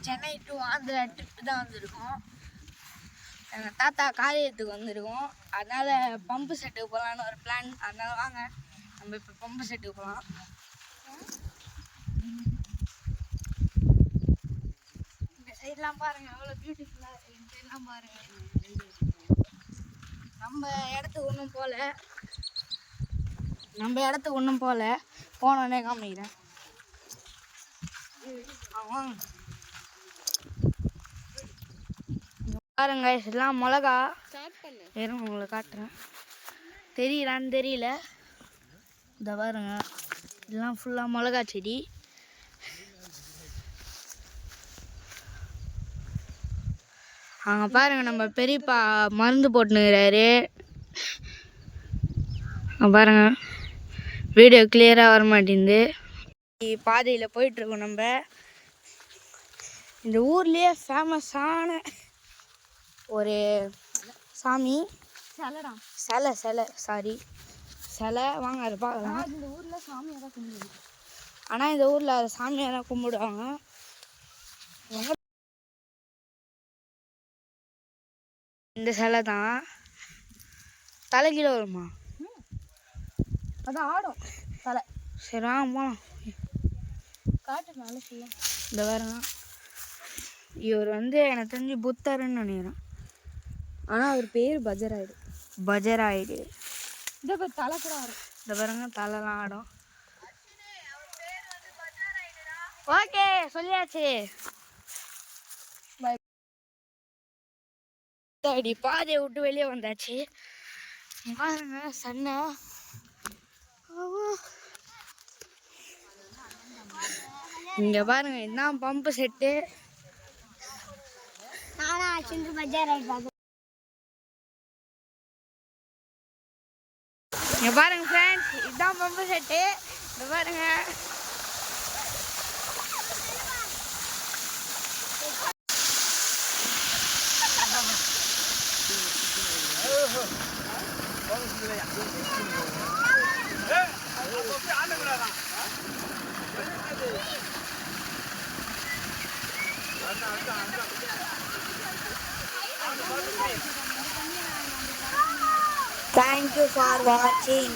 Chennai to Andhra trip தான் வந்திருக்கோம். எங்கள் தாத்தா காரியத்துக்கு வந்திருக்கோம். அதனால் பம்பு செட்டுக்கு போகலான்னு ஒரு பிளான். அதனால் வாங்க நம்ம இப்போ பம்பு செட்டுக்கு போகலாம். இந்த சைட்லாம் பாருங்கள் எவ்வளோ பியூட்டிஃபுல்லாக இருக்குது. இந்த சைட்லாம் பாருங்கள். நம்ம இடத்துக்கு ஒன்றும் போகல. போனோடனே காமிக்கிறேன். பாருங்க இதெல்லாம் மிளகா. வெறும் உங்களை காட்டுறேன், தெரியலான்னு தெரியல. இந்த பாருங்க இதெல்லாம் ஃபுல்லாக மிளகா செடி. அங்கே பாருங்க நம்ம பெரியப்பா மருந்து போட்டுனுக்கிறாரு. பாருங்க வீடியோ கிளியராக வர மாட்டேங்குது. பாதையில் போயிட்டுருக்கோம். நம்ம இந்த ஊர்லேயே ஃபேமஸான ஒரு சாமி சிலை வாங்க அதை பார்க்கலாம். இந்த ஊரில் சாமியாக தான் கும்பிடுவாங்க. ஆனால் இந்த ஊரில் அதை சாமியாக தான் கும்பிடுவாங்க. இந்த சிலை தான் தலைகீழ வருமா? அதான் ஆடும் தலை. சரி ஆமா காட்டுனால சொல்ல. இந்த பாருங்க இவர் எனக்கு தெரிஞ்சு புத்தர்ன்னு நினைக்கிறேன். ஆனால் அவர் பேர் பஜராயிடு. இந்த தலை கூட ஆடும். இந்த பாருங்க தலைலாம் ஆடும். ஓகே சொல்லியாச்சு. பாதையை விட்டு வெளியே வந்தாச்சு. பாருங்க சன்ன இங்க பாருங்க இதுதான் பம்பு செட்டு. இங்க பாருங்க ஃப்ரெண்ட்ஸ் இதுதான் பம்பு செட்டு. இங்க பாருங்க Thank you for watching.